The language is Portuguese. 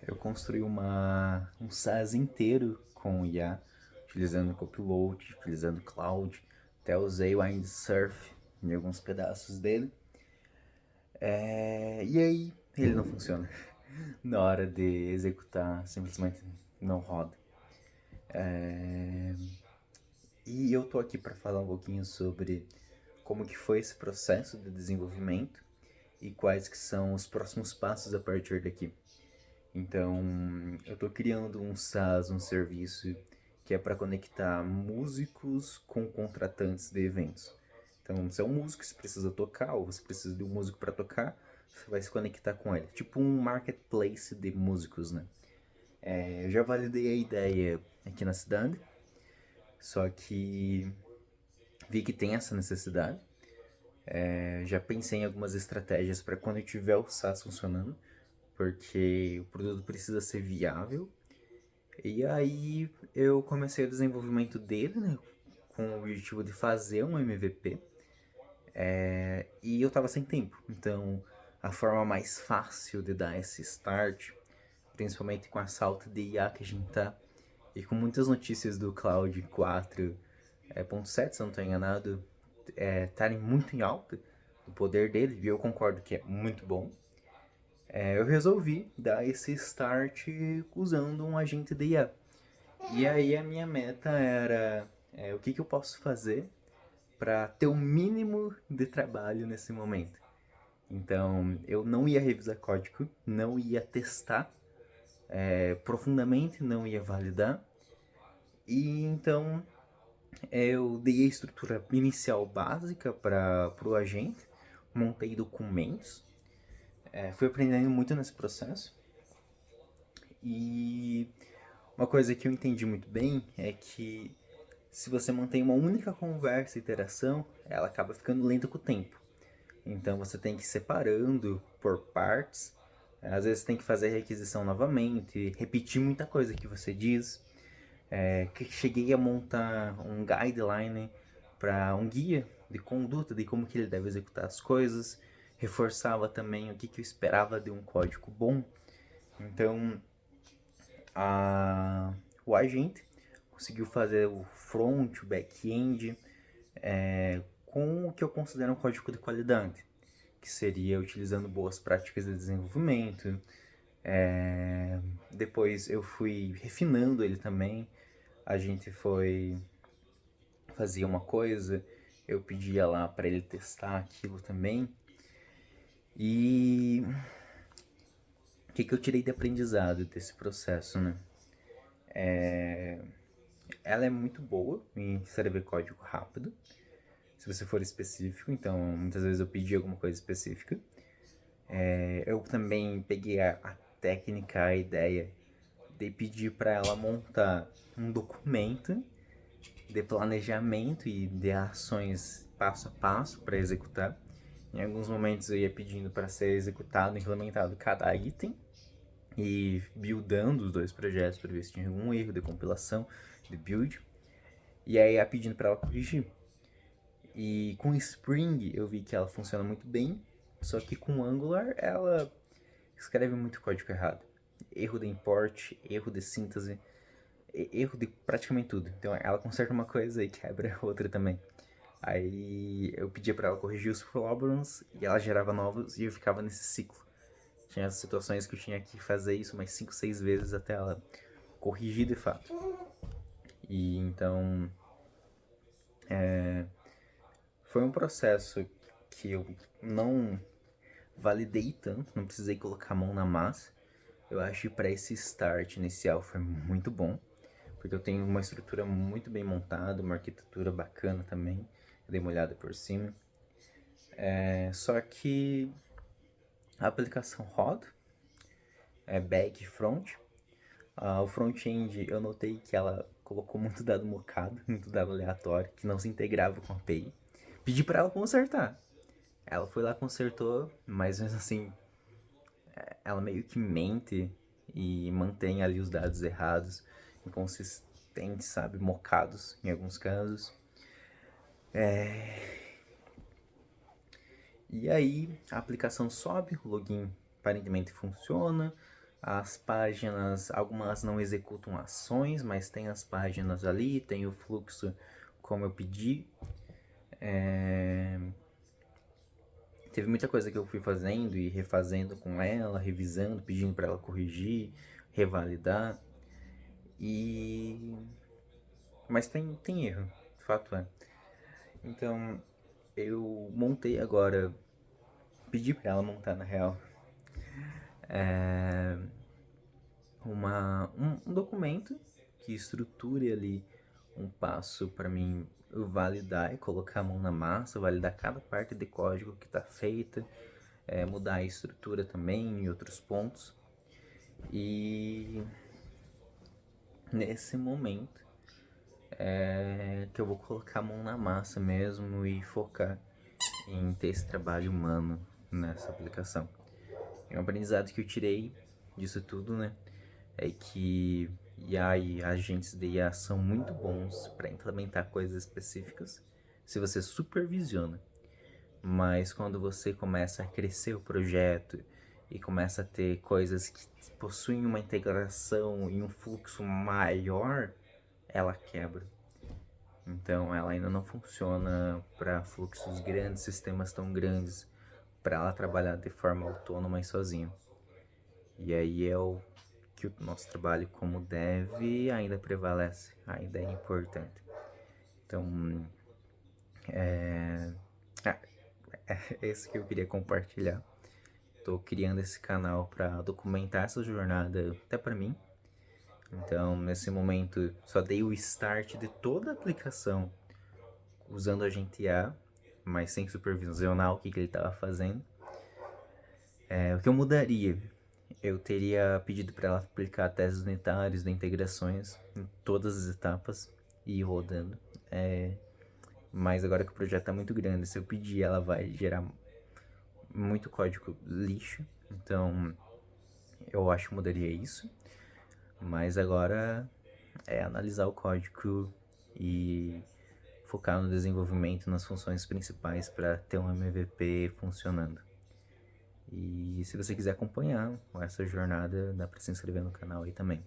Eu construí um SaaS inteiro com IA, utilizando Copilot, utilizando Cloud, até usei o Windsurf em alguns pedaços dele. E aí ele não funciona. Na hora de executar, simplesmente não roda. E eu tô aqui para falar um pouquinho sobre como que foi esse processo de desenvolvimento e quais que são os próximos passos a partir daqui. Então, eu estou criando um SaaS, um serviço que é para conectar músicos com contratantes de eventos. Então, você é um músico, você precisa tocar, ou você precisa de um músico para tocar, você vai se conectar com ele. Tipo um marketplace de músicos, né? Eu já validei a ideia aqui na cidade, só que vi que tem essa necessidade. Já pensei em algumas estratégias para quando eu tiver o SaaS funcionando, porque o produto precisa ser viável. E aí eu comecei o desenvolvimento dele, né? Com o objetivo de fazer um MVP. E eu tava sem tempo. Então a forma mais fácil de dar esse start, principalmente com a salto de IA que a gente tá, e com muitas notícias do Cloud 4.7, se eu não estou enganado, estarem muito em alta, o poder dele, e eu concordo que é muito bom. Eu resolvi dar esse start usando um agente de IA. E aí a minha meta era o que, que eu posso fazer para ter o mínimo de trabalho nesse momento. Então eu não ia revisar código, não ia testar profundamente, não ia validar. E então eu dei a estrutura inicial básica para o agente, montei documentos, fui aprendendo muito nesse processo. E uma coisa que eu entendi muito bem é que se você mantém uma única conversa e interação, ela acaba ficando lenta com o tempo. Então você tem que ir separando por partes. Às vezes tem que fazer a requisição novamente, repetir muita coisa que você diz. Que cheguei a montar um guideline para um guia de conduta de como que ele deve executar as coisas. Reforçava também o que, que eu esperava de um código bom. Então a, o agente conseguiu fazer o front, o back-end, com o que eu considero um código de qualidade, que seria utilizando boas práticas de desenvolvimento. Depois eu fui refinando ele também. A gente foi fazia uma coisa, eu pedia lá para ele testar aquilo também. E o que, que eu tirei de aprendizado desse processo, né? Ela é muito boa em escrever código rápido, se você for específico. Então, muitas vezes eu pedi alguma coisa específica. Eu também peguei a técnica, a ideia de pedir para ela montar um documento de planejamento e de ações passo a passo para executar. Em alguns momentos eu ia pedindo para ser executado e implementado cada item e buildando os dois projetos para ver se tinha algum erro de compilação, de build. E aí ia pedindo para ela corrigir. E com Spring eu vi que ela funciona muito bem, só que com Angular ela escreve muito código errado. Erro de import, erro de síntese, erro de praticamente tudo. Então ela conserta uma coisa e quebra outra também. Aí eu pedia pra ela corrigir os problems e ela gerava novos e eu ficava nesse ciclo. Tinha as situações que eu tinha que fazer isso umas 5, 6 vezes até ela corrigir de fato. E então foi um processo que eu não validei tanto, não precisei colocar a mão na massa. Eu acho que para esse start inicial foi muito bom, porque eu tenho uma estrutura muito bem montada, uma arquitetura bacana também. Eu dei uma olhada por cima. Só que a aplicação roda, back e front. O front-end eu notei que ela colocou muito dado mocado, muito dado aleatório, que não se integrava com a API. Pedi para ela consertar. Ela foi lá, consertou, mas mesmo assim, ela meio que mente e mantém ali os dados errados, inconsistentes, sabe, mocados em alguns casos. E aí a aplicação sobe, o login aparentemente funciona, As páginas, algumas não executam ações, mas tem as páginas ali, tem o fluxo como eu pedi. Teve muita coisa que eu fui fazendo e refazendo com ela, revisando, pedindo para ela corrigir, revalidar. E mas tem erro, fato é. Então eu montei agora, pedi para ela montar na real, um documento que estruture ali um passo para mim validar e colocar a mão na massa, validar cada parte de código que está feita, mudar a estrutura também em outros pontos. E nesse momento que eu vou colocar a mão na massa mesmo e focar em ter esse trabalho humano nessa aplicação. É um aprendizado que eu tirei disso tudo, né? É que IA e agentes de IA são muito bons para implementar coisas específicas se você supervisiona. Mas quando você começa a crescer o projeto e começa a ter coisas que possuem uma integração e um fluxo maior, ela quebra. Então ela ainda não funciona para fluxos grandes, sistemas tão grandes, para ela trabalhar de forma autônoma e sozinha. E aí é o que o nosso trabalho como dev ainda prevalece, ainda é importante. Então, é isso que eu queria compartilhar. Estou criando esse canal para documentar essa jornada até para mim. Então, nesse momento, só dei o start de toda a aplicação usando a Agente IA, mas sem supervisionar o que ele estava fazendo. O que eu mudaria? Eu teria pedido para ela aplicar testes unitários de integrações em todas as etapas e ir rodando. Mas agora que o projeto está muito grande, se eu pedir, ela vai gerar muito código lixo. Então, eu acho que mudaria isso. Mas agora é analisar o código e focar no desenvolvimento, nas funções principais para ter um MVP funcionando. E se você quiser acompanhar essa jornada, dá para se inscrever no canal aí também.